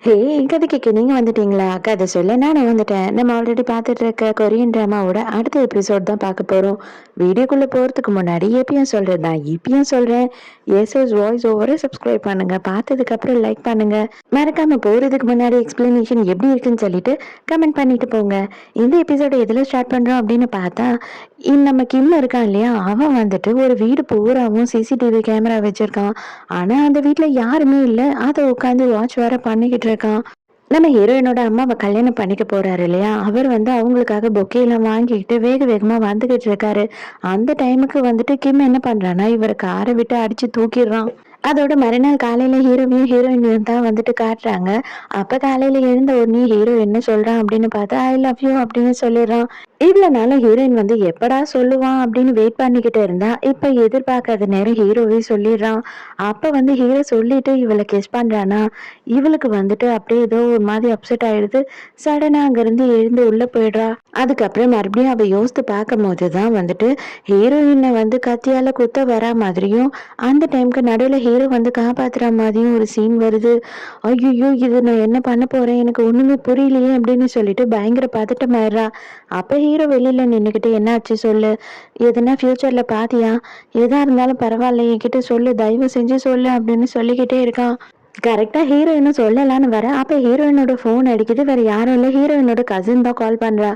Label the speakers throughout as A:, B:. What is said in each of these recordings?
A: ஹே! கதைக்கு நீங்க வந்துட்டீங்களா? கதை சொல்ல நானும் வந்துட்டேன். நம்ம ஆல்ரெடி பார்த்துட்டு இருக்க கொரியன் டிராமாவோட அடுத்த எபிசோட் தான் பார்க்க போறோம். வீடியோக்குள்ள போறதுக்கு முன்னாடி எப்பயும் சொல்றது தான். இப்பயும் சொல்றேன். எஸ்எஸ் வாய்ஸ் ஓவர சப்ஸ்கிரைப் பண்ணுங்க. பார்த்ததுக்கு அப்புறம் லைக் பண்ணுங்க. மறக்காம போறதுக்கு முன்னாடி எக்ஸ்பிளனேஷன் எப்படி இருக்குன்னு சொல்லிட்டு கமெண்ட் பண்ணிட்டு போங்க. இந்த எபிசோட எதுல ஸ்டார்ட் பண்றோம் அப்படின்னு பார்த்தா, நம்ம கிம் இருக்கான் இல்லையா? அவன் வந்துட்டு ஒரு வீடு பூராவும் சிசிடிவி கேமரா வச்சிருக்கான். ஆனா அந்த வீட்ல யாருமே இல்ல. அத உட்காந்து வாட்ச் வேற பண்ணிக்கிட்டு இருக்கான். நம்ம ஹீரோயினோட அம்மாவ கல்யாணம் பண்ணிக்க போறாரு இல்லையா? அவர் வந்து அவங்களுக்காக பொக்கே எல்லாம் வாங்கிக்கிட்டு வேக வேகமா வந்துகிட்டு இருக்காரு. அந்த டைமுக்கு வந்துட்டு கிம் என்ன பண்றான்னா, இவர கார விட்டு அடிச்சு தூக்கிடுறான். அதோட மறுநாள் காலையில ஹீரோவையும் ஹீரோயினையும் தான் வந்துட்டு காட்டுறாங்க. அப்ப காலையில எழுந்த உடனே ஹீரோ என்ன சொல்றான் அப்படின்னு பார்த்தா, "ஐ லவ் யூ" அப்படின்னு சொல்லிடுறான். இவ்வளோ நாளும் ஹீரோயின் வந்து எப்படா சொல்லுவான் அப்படின்னு வெயிட் பண்ணிக்கிட்டு இருந்தா, இப்ப எதிர்பார்க்காத நேரம் ஹீரோவே சொல்லிடுறான். அப்ப வந்து ஹீரோ சொல்லிட்டு இவள கிஸ் பண்றானா, இவளுக்கு வந்துட்டு அப்படியே ஏதோ ஒரு மாதிரி அப்செட் ஆயிடுது. சடனா அங்கிருந்து எழுந்து உள்ள போயிடுறா. அதுக்கப்புறம் மறுபடியும் அவ யோசித்து பார்க்கும்போது தான் வந்துட்டு ஹீரோயினை வந்து கத்தியால குத்த வரா மாதிரியும், அந்த டைம்க்கு நடுவுல ஹீரோ வந்து காப்பாத்துற மாதிரியும் ஒரு சீன் வருது. ஐய்யய்யோ! இது நான் என்ன பண்ண போறேன்? எனக்கு ஒண்ணுமே புரியலையே! அப்படின்னு சொல்லிட்டு பயங்கர பதட்டமாயிடுறா. அப்ப ஹீரோ வெளியில நின்னுக்கிட்டு, "என்னாச்சு சொல்லு? எதுனா ஃபியூச்சர்ல பாத்தியா? எதா இருந்தாலும் பரவால்ல என்கிட்ட சொல்லு. தயவு செஞ்சு சொல்லு" அப்படின்னு சொல்லிக்கிட்டே இருக்கான். கரெக்ட்டா ஹீரோயினும் சொல்லலான்னு வரேன். அப்ப ஹீரோயினோட ஃபோன் அடிக்குது. வேற யாரும் இல்ல. ஹீரோயினோட கசின் தான் கால் பண்றா.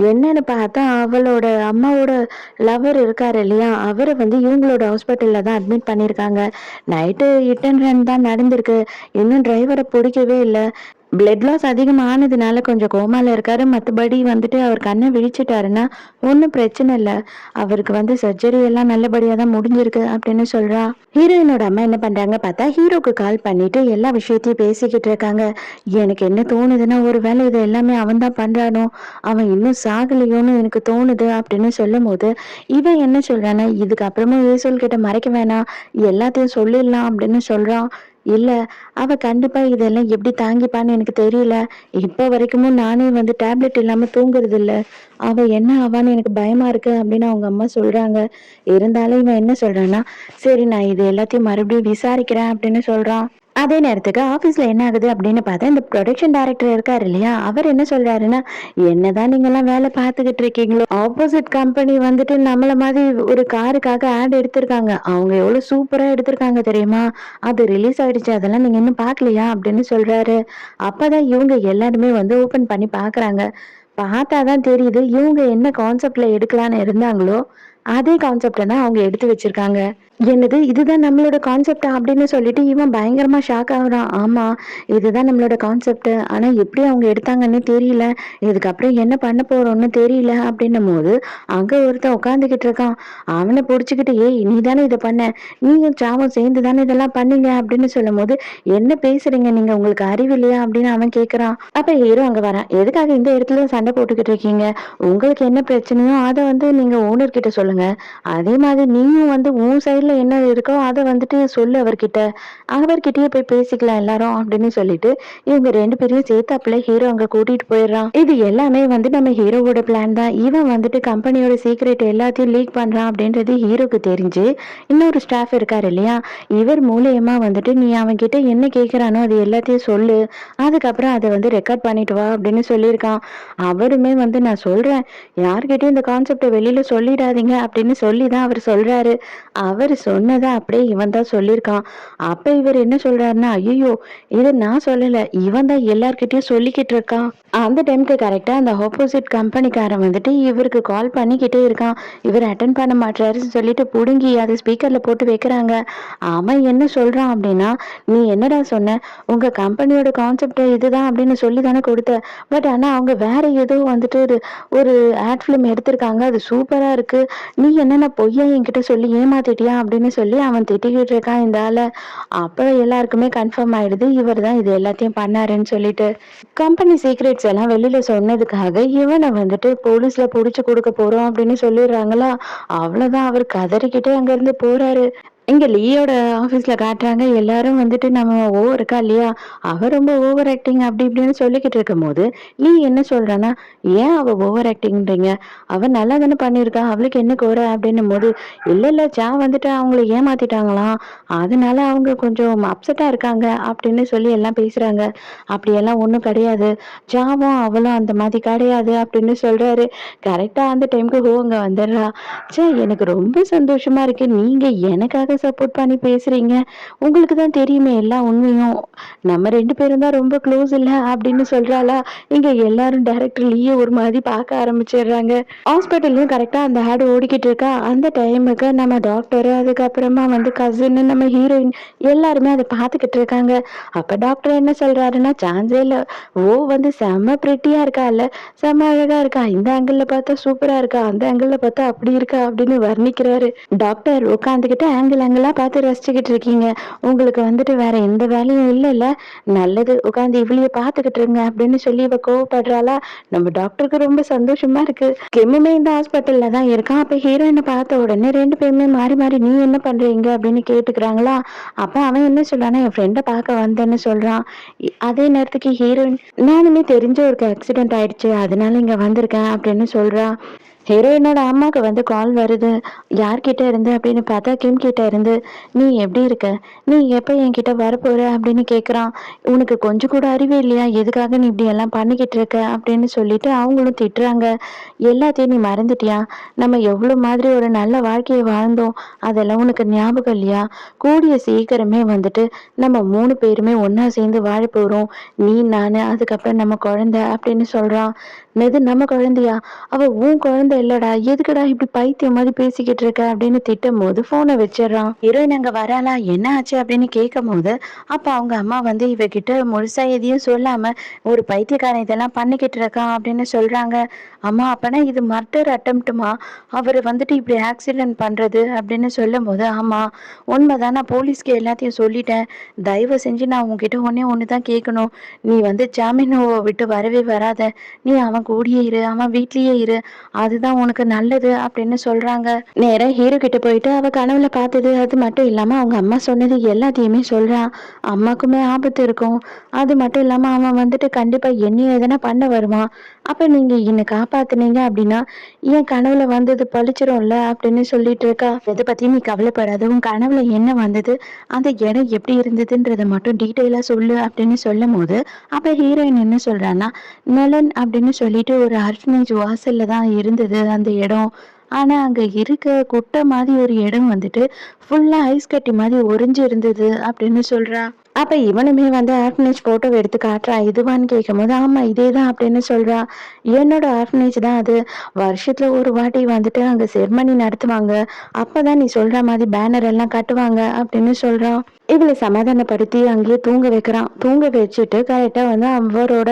A: என்னன்னு பார்த்தா, அவளோட அம்மாவோட லவர் இருக்காரு இல்லையா? அவர வந்து இவங்களோட ஹாஸ்பிட்டல்ல தான் அட்மிட் பண்ணியிருக்காங்க. நைட்டு ஹிட் அண்ட் ரன் தான் நடந்திருக்கு. இன்னும் டிரைவர புடிக்கவே இல்ல. பிளட் லாஸ் அதிகமானதுனால கொஞ்சம் கோமால இருக்காரு. மத்தபடி வந்துட்டு அவர் கண்ண விழிச்சுட்டாருன்னா, ஒண்ணும் பிரச்சனை இல்ல. அவருக்கு வந்து சர்ஜரி எல்லாம் நல்லபடியா தான் முடிஞ்சிருக்கு அப்படின்னு சொல்றா. ஹீரோயினோட அம்மா என்ன பண்றாங்க பார்த்தா, ஹீரோக்கு கால் பண்ணிட்டு எல்லா விஷயத்தையும் பேசிக்கிட்டு இருக்காங்க. எனக்கு என்ன தோணுதுன்னா, ஒரு வேளை இது எல்லாமே அவன் தான் பண்றானோ, அவன் இன்னும் சாகலையோன்னு எனக்கு தோணுது அப்படின்னு சொல்லும்போது, இவன் என்ன சொல்றான்னா, இதுக்கு அப்புறமும் ஏசோல் கிட்ட மறைக்க வேணாம். எல்லாத்தையும் சொல்லிடலாம் அப்படின்னு சொல்றான். இல்ல, அவ கண்டிப்பா இதெல்லாம் எப்படி தாங்கிப்பான்னு எனக்கு தெரியல. இப்ப வரைக்குமும் நானே வந்து டேப்லெட் இல்லாம தூங்குறது இல்ல. அவ என்ன ஆவான்னு எனக்கு பயமா இருக்கு அப்படின்னு அவங்க அம்மா சொல்றாங்க. இருந்தாலும் இவன் என்ன சொல்றான்னா, சரி நான் இது எல்லாத்தையும் மறுபடியும் விசாரிக்கிறேன் அப்படின்னு சொல்றான். அதே நேரத்துக்கு ஆஃபீஸ்ல என்ன ஆகுது அப்படின்னு பார்த்தா, இந்த புரொடக்ஷன் டைரக்டர் இருக்காரு இல்லையா? அவர் என்ன சொல்றாருன்னா, "என்னதான் நீங்கலாம் வேலை பார்த்துக்கிட்டு இருக்கீங்களோ, ஆப்போசிட் கம்பெனி வந்துட்டு நம்மள மாதிரி ஒரு காருக்காக ஆட் எடுத்திருக்காங்க. அவங்க எவ்வளோ சூப்பரா எடுத்திருக்காங்க தெரியுமா? அது ரிலீஸ் ஆயிடுச்சு. அதெல்லாம் நீங்க இன்னும் பார்க்கலையா?" அப்படின்னு சொல்றாரு. அப்பதான் இவங்க எல்லாருமே வந்து ஓப்பன் பண்ணி பார்க்குறாங்க. பார்த்தா தான் தெரியுது, இவங்க என்ன கான்செப்ட்ல எடுக்கலான்னு இருந்தாங்களோ, அதே கான்செப்ட்ட தான் அவங்க எடுத்து வச்சிருக்காங்க. என்னது இதுதான் நம்மளோட கான்செப்ட்டா? அப்படின்னு சொல்லிட்டு இவன் பயங்கரமா ஷாக் ஆகுறான். ஆமா, இதுதான் நம்மளோட கான்செப்ட். ஆனா எப்படி அவங்க எடுத்தாங்கன்னே தெரியல. இதுக்கப்புறம் என்ன பண்ண போறோம்னு தெரியல அப்படின்னும்போது, அங்க ஒருத்தன் உட்காந்துக்கிட்டு இருக்கான். அவன புடிச்சுக்கிட்டு, "ஏய் நீ தானே இத பண்ண. நீயும் சாவும் சேர்ந்து தானே இதெல்லாம் பண்ணீங்க" அப்படின்னு சொல்லும்போது, "என்ன பேசுறீங்க நீங்க? உங்களுக்கு அறிவு இல்லையா?" அப்படின்னு அவன் கேட்கறான். அப்ப ஹீரோ அங்க வரான். "எதுக்காக இந்த இடத்துல சண்டை போட்டுக்கிட்டு இருக்கீங்க? உங்களுக்கு என்ன பிரச்சனையோ அத வந்து நீங்க ஓனர் கிட்ட சொல்லுங்க. அதே மாதிரி நீயும் வந்து உன் சைடுல என்ன இருக்கோ அத வந்துட்டு சொல்லு அவர்கிட்ட. அவர்கிட்டயே போய் பேசிக்கலாம் எல்லாரும் அப்படின்னு சொல்லிட்டு, இவங்க 2 பேரையும் சேர்த்தாப்புல ஹீரோ அங்க கூட்டிட்டு போயிடுறான். இது எல்லாமே வந்து நம்ம ஹீரோவோட பிளான் தான். இவன் வந்துட்டு கம்பெனியோட சீக்ரெட் எல்லாத்தையும் லீக் பண்றான் அப்படின்றது ஹீரோக்கு தெரிஞ்சு, இன்னொரு ஸ்டாஃப் இருக்காரு இல்லையா? இவர் மூலியமா வந்துட்டு நீ அவன்கிட்ட என்ன கேட்கிறானோ அது எல்லாத்தையும் சொல்லு. அதுக்கப்புறம் அத வந்து ரெக்கார்ட் பண்ணிட்டு வா அப்படின்னு சொல்லியிருக்கான். அவருமே வந்து நான் சொல்றேன். யார்கிட்டயும் இந்த கான்செப்ட்ட வெளியில சொல்லிடாதீங்க அப்படின்னு சொல்லி தான் அவர் சொல்றாரு. அவரு சொன்னத அப்படியே இவன் தான் சொல்லியிருக்கான். அப்ப இவரு என்ன சொல்றாருன்னா, "ஐயய்யோ! இத நான் சொல்லல. இவன் தான் எல்லார்கிட்டயும் சொல்லிக்கிட்டு இருக்கான்." அந்த டைம்க்கு கரெக்ட்டா அந்த ஆப்போசிட் கம்பெனிக்காரன் வந்துட்டு இவருக்கு கால் பண்ணிக்கிட்டே இருக்கான். இவரு அட்டெண்ட் பண்ண மாட்றாருன்னு சொல்லிட்டு புடுங்கி அத ஸ்பீக்கர்ல போட்டு வைக்கிறாங்க. அவன் என்ன சொல்றான் அப்படின்னா, "நீ என்னடா சொன்ன? உங்க கம்பெனியோட கான்செப்ட் இதுதான் அப்படின்னு சொல்லி தானே குடுத்த. பட் ஆனா அவங்க வேற ஏதோ வந்துட்டு ஒரு ஒரு ஆட் ஃபிலிம் எடுத்திருக்காங்க. அது சூப்பரா இருக்கு. நீ என்னன்னா பொய்யா என்கிட்ட சொல்லி ஏமாத்திட்டியா?" அப்படின்னு சொல்லி அவன் திட்டிக்கிட்டு இருக்கான் இந்த ஆள. அப்ப எல்லாருக்குமே கன்ஃபார்ம் ஆயிடுது. இவர் தான் இது எல்லாத்தையும் பண்ணாருன்னு சொல்லிட்டு. கம்பெனி சீக்ரெட்ஸ் எல்லாம் வெளியில சொன்னதுக்காக இவன வந்துட்டு போலீஸ்ல புடிச்சு குடுக்க போறோம் அப்படின்னு சொல்லிடுறாங்களா? அவ்வளவுதான் அவர் கதறிக்கிட்டே அங்கிருந்து போறாரு. இங்க லீயோட ஆஃபீஸ்ல காட்டுறாங்க. எல்லாரும் வந்துட்டு நம்ம இருக்கா இல்லையா? அவ ரொம்ப ஓவர் ஆக்டிங் அப்படி இப்படின்னு சொல்லிக்கிட்டு இருக்கும்போது, லீ என்ன சொல்றான்னா, "ஏன் அவ ஓவர் ஆக்டிங்ன்றீங்க? அவ நல்லா தானே பண்ணியிருக்கா. அவளுக்கு என்ன குறை?" அப்படின்னும்போது, "இல்ல, இல்ல வந்துட்டு அவங்கள ஏமாத்திட்டாங்களாம். அதனால அவங்க கொஞ்சம் அப்செட்டா இருக்காங்க." அப்படின்னு சொல்லி எல்லாம் பேசுறாங்க. "அப்படியெல்லாம் ஒண்ணும் கிடையாது. ஜாவும் அவளும் அந்த மாதிரி கிடையாது." அப்படின்னு சொல்றாரு. கரெக்ட்டா அந்த டைம்க்கு அங்க வந்துடுறா. எனக்கு ரொம்ப சந்தோஷமா இருக்கு. நீங்க எனக்காக சப்போர்ட் பண்ணி பேசுறீங்க. உங்களுக்கு தான் தெரியுமே எல்லா உண்மையும். நம்ம 2 பேரும் தான் ரொம்ப க்ளோஸ் இல்ல அப்படின்னு சொல்றாளா, இங்க எல்லாரும் டைரக்டர் லீய ஒரு மாதிரி பார்க்க ஆரம்பிச்சுடுறாங்க. ஹாஸ்பிட்டல்லயும் கரெக்ட்டா அந்த ஆட் ஓடிக்கிட்டு இருக்கா. அந்த டைமுக்கு நம்ம டாக்டர், அதுக்கப்புறமா வந்து கசின், நம்ம ஹீரோயின் எல்லாருமே அத பார்த்துக்கிட்டு இருக்காங்க. அப்ப டாக்டர் என்ன சொல்றாருன்னா, சான்ஸே இல்ல. வந்து செம்ம பிரிட்டியா இருக்கால்ல, செம்ம அழகா இருக்கா. இந்த ஆங்கிள்ல பார்த்தா சூப்பரா இருக்கா. அந்த ஆங்கிள்ல பார்த்தா அப்படி இருக்கா அப்படின்னு வர்ணிக்கிறாரு. டாக்டர் உட்காந்துக்கிட்டு ஆங்கிளா பார்த்து ரசிச்சுக்கிட்டு இருக்கீங்க. உங்களுக்கு வந்துட்டு வேற எந்த வேலையும் இல்லல்ல? நல்லது. உட்காந்து இவளையே பார்த்துக்கிட்டு இருங்க அப்படின்னு சொல்லி இவ கோவப்படுறாளா? நம்ம டாக்டருக்கு ரொம்ப சந்தோஷமா இருக்கு. கிம்முமே இந்த ஹாஸ்பிட்டல்ல தான் இருக்கான். அப்ப ஹீரோயின பார்த்த உடனே 2 பேருமே மாறி மாறி நீ என்ன பண்றீங்க அப்படின்னு கேட்டுக்கிறாங்களா? அப்ப அவன் என்ன சொல்றான்னா, என் ஃப்ரெண்ட பார்க்க வந்தேன்னு சொல்றான். அதே நேரத்துக்கு ஹீரோயின் நானுமே தெரிஞ்ச ஒரு ஆக்சிடென்ட் ஆயிடுச்சு. அதனால இங்க வந்திருக்கேன் அப்படின்னு சொல்றா. ஹீரோயினோட அம்மாக்கு வந்து கால் வருது. யார்கிட்ட இருந்து அப்படின்னு பார்த்தா கிம் கிட்ட இருந்து. "நீ எப்படி இருக்க? நீ எப்ப என்கிட்ட வரப்போற?" அப்படின்னு கேட்குறான். "உனக்கு கொஞ்சம் கூட அறிவே இல்லையா? எதுக்காக நீ இப்படி எல்லாம் பண்ணிக்கிட்டு இருக்க?" அப்படின்னு சொல்லிட்டு அவங்களும் திட்டுறாங்க. "எல்லாத்தையும் நீ மறந்துட்டியா? நம்ம எவ்வளோ மாதிரி ஒரு நல்ல வாழ்க்கைய வாழ்ந்தோம். அதெல்லாம் உனக்கு ஞாபகம் இல்லையா? கூடிய சீக்கிரமே வந்துட்டு நம்ம 3 பேருமே ஒண்ணா சேர்ந்து வாழப் போறோம். நீ, நானு, அதுக்கப்புறம் நம்ம குழந்தை" அப்படின்னு சொல்றான். "என்னது நம்ம குழந்தையா? அவ உன் குழந்தை இல்லடா. எதுக்குடா இப்படி பைத்தியம் மாதிரி பேசிக்கிட்டு இருக்க?" அப்படின்னு திட்டும்போது ஃபோனை வச்சிடுறான். ஹீரோயின் அங்க வராளா? என்ன ஆச்சு அப்படின்னு கேட்கும்போது, அப்ப அவங்க அம்மா வந்து இவகிட்ட முழுசா எதையும் சொல்லாம ஒரு பைத்தியக்காரன் இதெல்லாம் பண்ணிக்கிட்டு இருக்கான் அப்படின்னு சொல்றாங்க. "அம்மா அப்பனா இது மர்டர் அட்டெம்ப்ட்டுமா? அவரு வந்துட்டு இப்படி ஆக்சிடென்ட் பண்றது" அப்படின்னு சொல்லும்போது, "ஆமா உண்மைதான். நான் போலீஸ்க்கு எல்லாத்தையும் சொல்லிட்டேன். தயவு செஞ்சு நான் உன்கிட்ட ஒண்ணே ஒண்ணு தான் கேட்கணும். நீ வந்து ஜாமீனை விட்டு வரவே வராத. நீ அவன் கூடயே இரு. அவன் வீட்லயே இரு. அதுதான் உனக்கு நல்லது" அப்படின்னு சொல்றாங்க. நேரா ஹீரோ கிட்ட போயிட்டு அவ கனவுல பார்த்தது அது மட்டும் இல்லாம அவங்க அம்மா சொன்னது எல்லாத்தையுமே சொல்றான். அம்மாக்குமே ஆபத்து இருக்கும். அது மட்டும் இல்லாம அவன் வந்துட்டு கண்டிப்பா என்னைய எதனா பண்ண வருவான். அப்ப நீங்க என்ன காப்பாத்துனீங்க அப்படின்னா என் கனவுல வந்தது பழிச்சிரும்ல அப்படின்னு சொல்லிட்டு இருக்கா. எதை பத்தியும் நீ கவலைப்படாத. உன் கனவுல என்ன வந்தது, அந்த இடம் எப்படி இருந்ததுன்றத மட்டும் டீட்டெயிலா சொல்லு அப்படின்னு சொல்லும் போது, அப்ப ஹீரோயின் என்ன சொல்றான்னா, நலன் அப்படின்னு சொல்லிட்டு ஒரு ஆர்ஃபனேஜ் வாசல்ல தான் இருந்தது அந்த இடம். ஆனா அங்க இருக்க குட்டை மாதிரி ஒரு இடம் வந்துட்டு ஃபுல்லா ஐஸ் கட்டி மாதிரி உறைஞ்சு இருந்தது அப்படின்னு சொல்றா. அப்ப இவனுமே வந்து ஆர்ஃபனேஜ் போட்டோவ எடுத்து காட்டுறான். இதுவான்னு கேட்கும்போது, ஆமா இதேதான் அப்படின்னு சொல்றா. என்னோட ஆர்ஃபனேஜ் தான் அது. வருஷத்துல ஒரு வாட்டி வந்துட்டு அங்க செர்மனி நடத்துவாங்க. அப்பதான் நீ சொல்ற மாதிரி பேனர் எல்லாம் கட்டுவாங்க அப்படின்னு சொல்றான். இவளை சமாதானப்படுத்தி அங்கேயே தூங்க வைக்கிறான். தூங்க வச்சுட்டு கரெக்டா வந்து அவரோட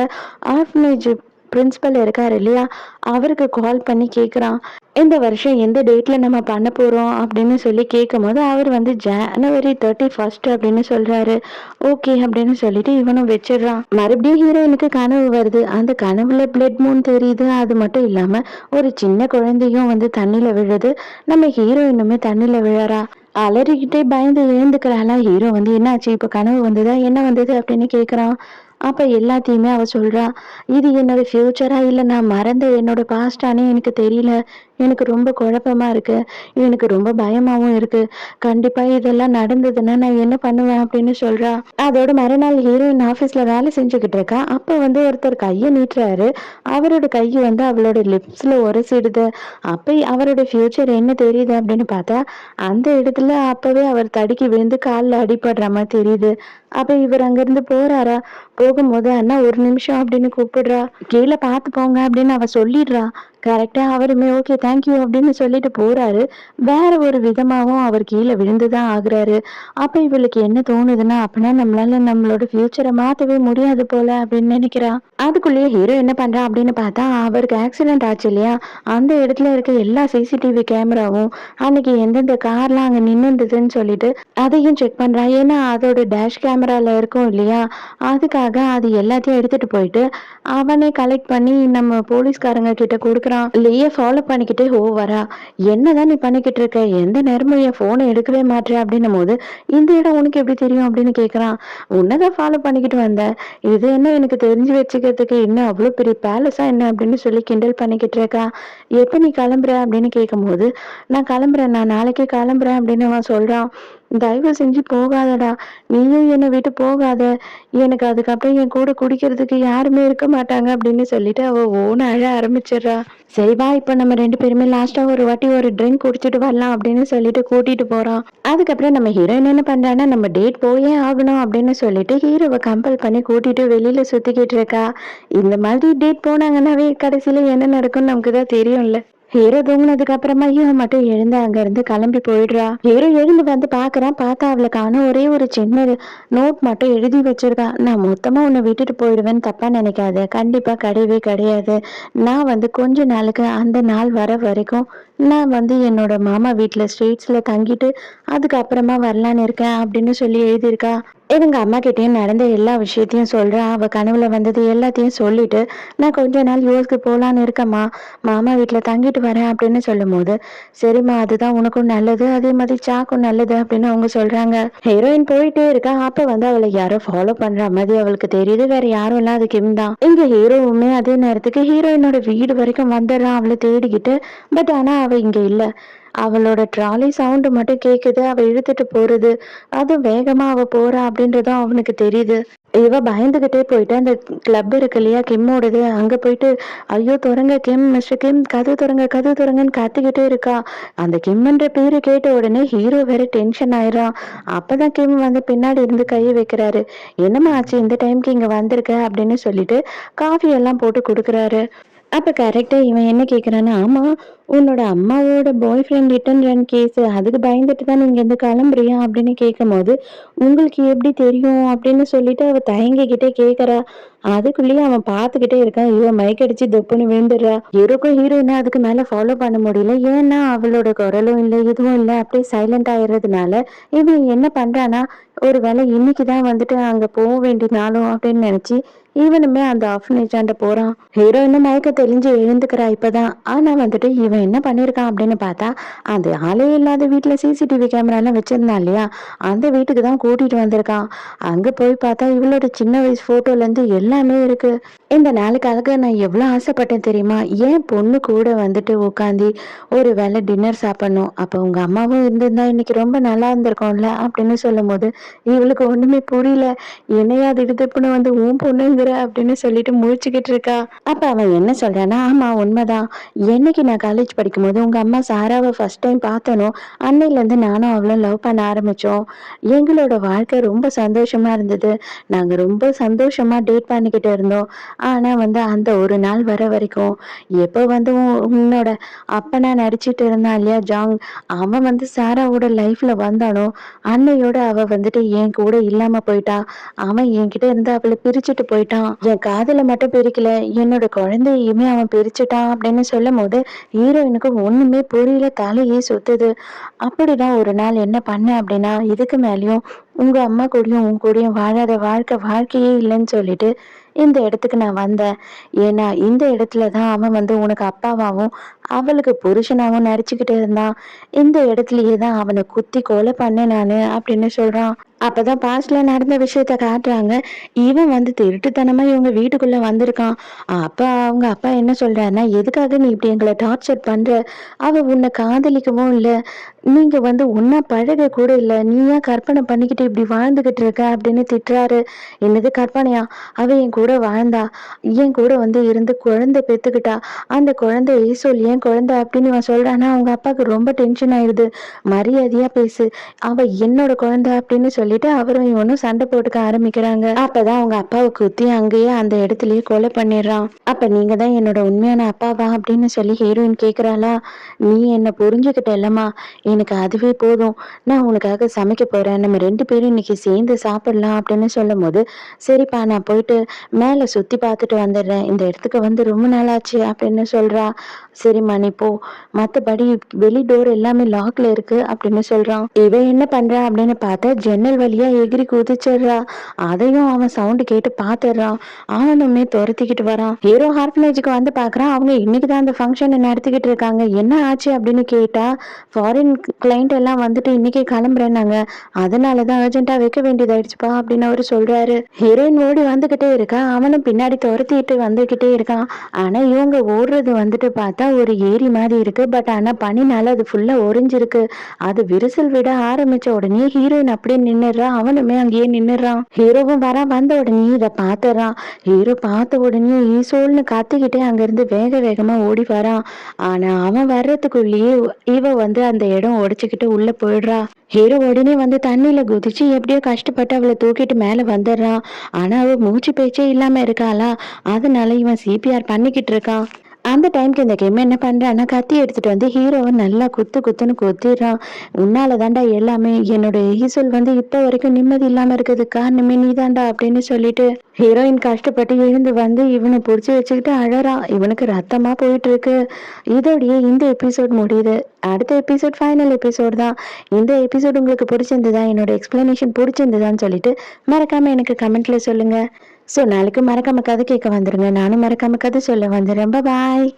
A: ஆர்ஃபனேஜ் பிரின்சிபல் இருக்காரு இல்லையா, அவருக்கு கால் பண்ணி கேட்குறான். இந்த வருஷம் எந்த டேட்ல நம்ம பண்ண போறோம் அப்படின்னு சொல்லி கேட்கும்போது, அவர் வந்து ஜனவரி 31 அப்படின்னு சொல்றாரு. ஓகே அப்படின்னு சொல்லிட்டு இவனும் வச்சிடுறான். மறுபடியும் ஹீரோயினுக்கு கனவு வருது. அந்த கனவுல பிளட் மூன் தெரியுது. அது மட்டும் இல்லாம ஒரு சின்ன குழந்தையும் வந்து தண்ணியில விழுது. நம்ம ஹீரோயினுமே தண்ணியில விழறா. அலறிக்கிட்டே பயந்து எழுந்துக்கிறாளா. ஹீரோ வந்து என்னாச்சு, இப்ப கனவு வந்ததா, என்ன வந்தது அப்படின்னு கேக்குறான். அப்ப எல்லாத்தையுமே அவ சொல்றா. இது என்னோட ஃபியூச்சரா இல்ல நான் மறந்த என்னோட பாஸ்டானே எனக்கு தெரியல. எனக்கு ரொம்ப குழப்பமா இருக்கு. எனக்கு ரொம்ப பயமாவும் இருக்கு. கண்டிப்பா இதெல்லாம் நடந்ததுன்னா நான் என்ன பண்ணுவேன் அப்படின்னு சொல்றா. அதோட மறுநாள் ஹீரோயின் ஆபீஸ்ல வேலை செஞ்சுக்கிட்டு இருக்கா. அப்ப வந்து ஒருத்தர் கைய நீட்டுறாரு. அவரோட கை வந்து அவளோட லிப்ஸ்ல உரசிடுது. அப்ப அவரோட ஃபியூச்சர் என்ன தெரியுது அப்படின்னு பார்த்தா, அந்த இடத்துல அப்பவே அவர் தடுக்கி விழுந்து கால்ல அடிபடுற மாதிரி தெரியுது. அப்ப இவர் அங்கிருந்து போறாரா. போகும்போது அண்ணா ஒரு நிமிஷம் அப்படின்னு கூப்பிடுறா. கீழே பார்த்து போங்க அப்படின்னு அவ சொல்லிடுறா. கரெக்டா அவருமே ஓகே தேங்க்யூ அப்படின்னு சொல்லிட்டு போறாரு. வேற ஒரு விதமாவும் அவர் கீழே விழுந்துதான் ஆகுறாரு. அப்ப இவளுக்கு என்ன தோணுதுன்னா, அப்பனா நம்மளால நம்மளோட ஃபியூச்சரை மாத்தவே முடியாது போல அப்படின்னு நினைக்கிறா. அதுக்குள்ளேயே ஹீரோ என்ன பண்றா அப்படின்னு பார்த்தா, அவருக்கு ஆக்சிடென்ட் ஆச்சு இல்லையா, அந்த இடத்துல இருக்க எல்லா சிசிடிவி கேமராவும் அன்னைக்கு எந்தெந்த கார்லாம் அங்க நின்னுதுன்னு சொல்லிட்டு அதையும் செக் பண்றா. ஏன்னா அதோட டேஷ் கேமரால இருக்கும் இல்லையா, அதுக்காக அது எல்லாத்தையும் எடுத்துட்டு போயிட்டு அவனே கலெக்ட் பண்ணி நம்ம போலீஸ்காரங்க கிட்ட கொடுக்குறான். கேக்குறான். லிய ஃபாலோ பண்ணிக்கிட்டே ஓவரா, என்னதான் நீ பண்ணிக்கிட்டு இருக்க? எந்த நேரமும் என் ஃபோன எடுக்கவே மாட்ற அப்படின்னும்போது, இந்த இடம் உனக்கு எப்படி தெரியும் அப்படின்னு கேக்குறான். உன்னதான் ஃபாலோ பண்ணிக்கிட்டு வந்தேன். இது என்ன எனக்கு தெரிஞ்சு வச்சுக்கிறதுக்கு என்ன அவ்ளோ பெரிய பேலஸா என்ன அப்படின்னு சொல்லி கிண்டல் பண்ணிக்கிட்டு இருக்கா. எப்ப நீ கிளம்புற அப்படின்னு கேட்கும்போது, நான் கிளம்புறேன். நான் நாளைக்கே கிளம்புறேன் அப்படின்னு அவன் சொல்றான். தயவு செஞ்சு போகாதடா. நீயும் என்னை விட்டு போகாத. எனக்கு அதுக்கப்புறம் என் கூட குடிக்கிறதுக்கு யாருமே இருக்க மாட்டாங்க அப்படின்னு சொல்லிட்டு அவ ஓன்னு அழ ஆரம்பிச்சிடுறா. சரி வா, இப்ப நம்ம 2 பேருமே லாஸ்ட்டா ஒரு வாட்டி ஒரு ட்ரிங்க் குடிச்சிட்டு வரலாம் அப்படின்னு சொல்லிட்டு கூட்டிட்டு போறான். அதுக்கப்புறம் நம்ம ஹீரோயின் என்ன பண்றான்னா, நம்ம டேட் போயே ஆகணும் அப்படின்னு சொல்லிட்டு ஹீரோவ கம்பல் பண்ணி கூட்டிட்டு வெளியில சுத்திக்கிட்டு இருக்கா. இந்த மாதிரி டேட் போனாங்கன்னாவே கடைசியில என்ன நடக்கும்னு நமக்கு தான் தெரியும்ல. ஹீரோ தூங்குனதுக்கு அப்புறமா இவன் மட்டும் எழுந்து அங்க இருந்து கிளம்பி போயிடுறா. ஹீரோ எழுந்து வந்து பாக்குறான். பார்த்தா அவளை காணோம். ஒரே ஒரு சின்ன நோட் மட்டும் எழுதி வச்சிருக்கா. நான் மொத்தமா உன்னை விட்டுட்டு போயிடுவேன்னு தப்பா நினைக்காத. கண்டிப்பா கிடையவே கிடையாது. நான் வந்து கொஞ்ச நாளுக்கு அந்த நாள் வர வரைக்கும் நான் வந்து என்னோட மாமா வீட்டுல ஸ்ட்ரீட்ஸ்ல தங்கிட்டு அதுக்கப்புறமா வரலான்னு இருக்கேன் அப்படின்னு சொல்லி எழுதியிருக்கா. இவங்க அம்மா கிட்டயும் நடந்த எல்லா விஷயத்தையும் சொல்றா. அவ கனவுல வந்தது எல்லாத்தையும் சொல்லிட்டு, நான் கொஞ்ச நாள் யூஎஸ்க்கு போலான்னு இருக்கேம்மா. மாமா வீட்டுல தங்கிட்டு வரேன் அப்படின்னு சொல்லும்போது, சரிம்மா அதுதான் உனக்கும் நல்லது, அதே மாதிரி சாக்கும் நல்லது அப்படின்னு அவங்க சொல்றாங்க. ஹீரோயின் போயிட்டே இருக்கா. அப்ப வந்து அவளை யாரோ ஃபாலோ பண்ற மாதிரி அவளுக்கு தெரியுது. வேற யாரும் இல்ல, அது கிம் தான். இங்க ஹீரோவுமே அதே நேரத்துக்கு ஹீரோயினோட வீடு வரைக்கும் வந்துடுறான் அவளை தேடிக்கிட்டு. பட் ஆனா அவ இங்க இல்ல. அவளோட ட்ராலி சவுண்ட் மட்டும் கேக்குது. அவ இழுத்துட்டு போறது, அதுவும் வேகமா அவ போறா அப்படின்றதும் அவனுக்கு தெரியுது. இவ பயந்துகிட்டே போயிட்டு அந்த கிளப் இருக்கு இல்லையா கிம்மோடது, அங்க போயிட்டு ஐயோ தொறங்க கிம், மிஸ்டர் கிம், கதவு தொறங்க கதவு தொறங்கன்னு கத்திக்கிட்டே இருக்கா. அந்த கிம்ன்ற பேரு கேட்ட உடனே ஹீரோ வேற டென்ஷன் ஆயிடுறான். அப்பதான் கிம் வந்து பின்னாடி இருந்து கையை வைக்கிறாரு. என்னம்மா ஆச்சு, இந்த டைம்க்கு இங்க வந்திருக்க அப்படின்னு சொல்லிட்டு காஃபி எல்லாம் போட்டு கொடுக்குறாரு. அப்ப கரெக்ட்டா இவன் என்ன கேட்குறான்னா, "ஆமா, உன்னோட அம்மாவோட boy friend hit and run case அதுக்கு பயந்துட்டு தான் நீ இங்கேருந்து கிளம்புறியா?" அப்படின்னு கேட்கும்போது, "உங்களுக்கு எப்படி தெரியும்?" அப்படின்னு சொல்லிட்டு அவ தயங்கிக்கிட்டே கேட்குறா. அதுக்குள்ளேயே அவன் பார்த்துக்கிட்டே இருக்கான். இவ மயக்கடிச்சு தொப்புன்னு விழுந்துடுறா. ஹீரோக்கும் ஹீரோயின அதுக்கு மேல ஃபாலோ பண்ண முடியல. ஏன்னா அவளோட குரலும் இல்ல, எதுவும் இல்ல. அப்படியே சைலண்ட் ஆயிடுறதுனால, இவன் என்ன பண்றான்னா, ஒரு வேளை இன்னைக்கு தான் வந்துட்டு அங்க போ வேண்டிய நாளும் அப்படின்னு நினைச்சு, இவனுமே அந்த ஆர்ஃபனேஜாண்ட போறான். ஹீரோயினும் மயக்க தெளிஞ்சு எழுந்துக்கிறா இப்பதான். ஆனா வந்துட்டு இவன் என்ன பண்ணியிருக்கான் அப்படின்னு பார்த்தா, அந்த ஆளே இல்லாத வீட்ல சிசிடிவி கேமராலாம் வச்சிருந்தான் இல்லையா? அந்த வீட்டுக்கு தான் கூட்டிட்டு வந்திருக்கான். அங்க போய் பார்த்தா இவளோட சின்ன வயசு ஃபோட்டோலேருந்து எல்லாமே இருக்கு. இந்த நாளுக்காக நான் எவ்வளோ ஆசைப்பட்டேன் தெரியுமா? என் பொண்ணு கூட வந்துட்டு உட்காந்து ஒரு வேளை டின்னர் சாப்பிடணும். அப்போ உங்க அம்மாவும் இருந்திருந்தா இன்னைக்கு ரொம்ப நல்லா இருந்திருக்கும்ல அப்படின்னு சொல்லும்போது, இவளுக்கு ஒண்ணுமே புரியல. என்னையா திடுதிப்புன்னு வந்து உன் பொண்ணுங்கிற அப்படின்னு சொல்லிட்டு முழிச்சுக்கிட்டு இருக்கா. அப்ப அவன் என்ன சொல்றான்னா, ஆமா உண்மைதான். என்னைக்கு நான் காலேஜ் படிக்கும்போது உங்க அம்மா சாராவை ஃபர்ஸ்ட் டைம் பார்த்தனோ, அன்னையிலேருந்து நானும் அவளும் லவ் பண்ண ஆரம்பிச்சோம். எங்களோட வாழ்க்கை ரொம்ப சந்தோஷமா இருந்தது. நாங்க ரொம்ப சந்தோஷமா டேட் பண்ணிக்கிட்டு இருந்தோம். ஆனா வந்து அந்த ஒரு நாள் வர வரைக்கும், எப்போ வந்து உன்னோட அப்பனா நடிச்சிட்டு இருந்தான் இல்லையா ஜாங், அவன் வந்து சாராவோட லைஃப்ல வந்தானோ, அன்னையோட அவ வந்துட்டு என் கூட இல்லாம போயிட்டா. அவன் என்கிட்ட இருந்து அவளை பிரிச்சுட்டு போயிட்டான். என் காதல மட்டும் பிரிக்கல, என்னோட குழந்தையுமே அவன் பிரிச்சுட்டான் அப்படின்னு சொல்லும் போது ஹீரோயினுக்கு ஒண்ணுமே புரியல. தலையே சுத்துது. அப்படிதான் ஒரு நாள் என்ன பண்ணேன் அப்படின்னா, இதுக்கு மேலயும் உங்க அம்மா கூடயும் உன் கூடயும் வாழாத வாழ்க்கையே இல்லைன்னு சொல்லிட்டு இந்த இடத்துக்கு நான் வந்தேன். ஏன்னா இந்த இடத்துல தான் அவன் வந்து உனக்கு அப்பாவாவும் அவளுக்கு புருஷனாவும் நடிச்சுக்கிட்டு இருந்தான். இந்த இடத்துலயே தான் அவனை குத்தி கொலை பண்ணேன் நானு அப்படின்னு சொல்றான். அப்பதான் பாஸ்ட்ல நடந்த விஷயத்த காட்டுறாங்க. இவன் வந்து திருட்டுத்தனமா இவங்க வீட்டுக்குள்ள வந்திருக்கான். அப்ப அவங்க அப்பா என்ன சொல்றாருன்னா, எதுக்காக நீ இப்படி எங்களை டார்ச்சர் பண்ற? அவ உன்னை காதலிக்கவும் இல்ல, நீங்க வந்து ஒன்னா பழக கூட இல்ல, நீ ஏன் கற்பனை பண்ணிக்கிட்டு இப்படி வாழ்ந்துகிட்டு இருக்க அப்படின்னு திட்டுறாரு. என்னது கற்பனையா? அவ என் கூட வாழ்ந்தா, என் கூட வந்து இருந்து குழந்தை பெத்துக்கிட்டா. அந்த குழந்தை ஈசோல் ஏன் குழந்தை அப்படின்னு இவன் சொல்றான்னா, அவங்க அப்பாவுக்கு ரொம்ப டென்ஷன் ஆயிடுது. மரியாதையா பேசு, அவ என்னோட குழந்தை அப்படின்னு சொல்லிட்டு அவரும் இவனும் சண்டை போட்டுக்க ஆரம்பிக்கிறாங்க. அப்பதான் அவங்க அப்பாவை குத்தி அங்கேயே அந்த இடத்துலயே கொலை பண்ணிடுறான். அப்ப நீங்க தான் என்னோட உண்மையான அப்பாவா அப்படின்னு சொல்லி ஹீரோயின் கேக்குறாளா? நீ என்ன புரிஞ்சுக்கிட்ட இல்லம்மா, எனக்கு அதுவே போதும். நான் உனக்காக சமைக்க போறேன், நம்ம 2 பேரும் இன்னைக்கு சேர்ந்து சாப்பிடலாம் அப்படின்னு சொல்லும்போது, சரிப்பா நான் போயிட்டு மேல சுத்தி பார்த்துட்டு வந்துடுறேன், இந்த இடத்துக்கு வந்து ரொம்ப நாளாச்சு அப்படின்னு சொல்றா. சரிம்மா நீ போ, மத்தபடி வெளி டோர் எல்லாமே லாக்ல இருக்கு அப்படின்னு சொல்றான். இவன் என்ன பண்றா அப்படின்னு பார்த்தா ஜன்னல் வழியா எகிரி குதிச்சிடுறா. அதையும் அவன் சவுண்டு கேட்டு பாத்துடுறான். அவனுமே துரத்திக்கிட்டு வரான். ஹீரோ ஆர்ஃபனேஜுக்கு வந்து பாக்குறான். அவங்க இன்னைக்குதான் அந்த ஃபங்க்ஷனை நடத்திக்கிட்டு இருக்காங்க. என்ன ஆச்சு அப்படின்னு கேட்டா, ஃபாரின் கிளைண்ட் எல்லாம் வந்துட்டு இன்னைக்கு கிளம்புறேன்னாங்க. அதனாலதான் அர்ஜென்ட்டா வைக்க வேண்டியதாயிடுச்சுப்பா அப்படின்னு அவரு சொல்றாரு. ஹீரோயின் ஓடி வந்துகிட்டே இருக்கா. அவனும் பின்னாடி துரத்திட்டு வந்துகிட்டே இருக்கான். ஆனா இவங்க ஓடுறது வந்துட்டு பார்த்தா ஒரு ஏரி மாதிரி இருக்கு. பட் ஆனா பனினால அது ஃபுல்லா ஒரிஞ்சிருக்கு. அது விரிசல் விட ஆரம்பிச்ச உடனே ஹீரோயின் அப்படியே நின்னுடுறா. அவனுமே அங்கேயே நின்னுடுறான். ஹீரோவும் வந்த உடனே இத பாத்துறான். ஹீரோ பார்த்த உடனே ஈசோல்னு கத்திக்கிட்டே அங்கிருந்து வேக வேகமா ஓடி வரான். ஆனா அவன் வர்றதுக்குள்ளேயே இவ வந்து அந்த இடம் உடைச்சுக்கிட்டு உள்ள போயிடுறா. ஹீரோ உடனே வந்து தண்ணியில குதிச்சு எப்படியோ கஷ்டப்பட்டு அவளை தூக்கிட்டு மேல வந்துடுறான். ஆனா அவ மூச்சு பேச்சே இல்லாம இருக்காளா, அதனால இவன் சிபிஆர் பண்ணிக்கிட்டு இருக்கான். அந்த டைம்க்கு இந்த கேம் என்ன பண்றான்னா, கத்தி எடுத்துட்டு வந்து ஹீரோவை நல்லா குத்து குத்துன்னு குத்திடுறான். உன்னால தாண்டா எல்லாமே, என்னோட ஈசல் வந்து இப்ப வரைக்கும் நிம்மதி இல்லாம இருக்கிறதுக்கு காரணமே நீதான்டா அப்படின்னு சொல்லிட்டு ஹீரோயின் கஷ்டப்பட்டு எழுந்து வந்து இவனை புடிச்சு வச்சுக்கிட்டு அழறான். இவனுக்கு ரத்தமா போயிட்டு இருக்கு. இதோடயே இந்த எபிசோட் முடியுது. அடுத்த எபிசோட் ஃபைனல் எபிசோட் தான். இந்த எபிசோட் உங்களுக்கு பிடிச்சிருந்ததா, என்னோட எக்ஸ்பிளனேஷன் பிடிச்சிருந்ததான்னு சொல்லிட்டு மறக்காம எனக்கு கமெண்ட்ல சொல்லுங்க. ஸோ நாளைக்கு மறக்காம கதை கேட்க வந்துருங்க. நானும் மறக்காம கதை சொல்ல வந்துடுறேன். பாய்.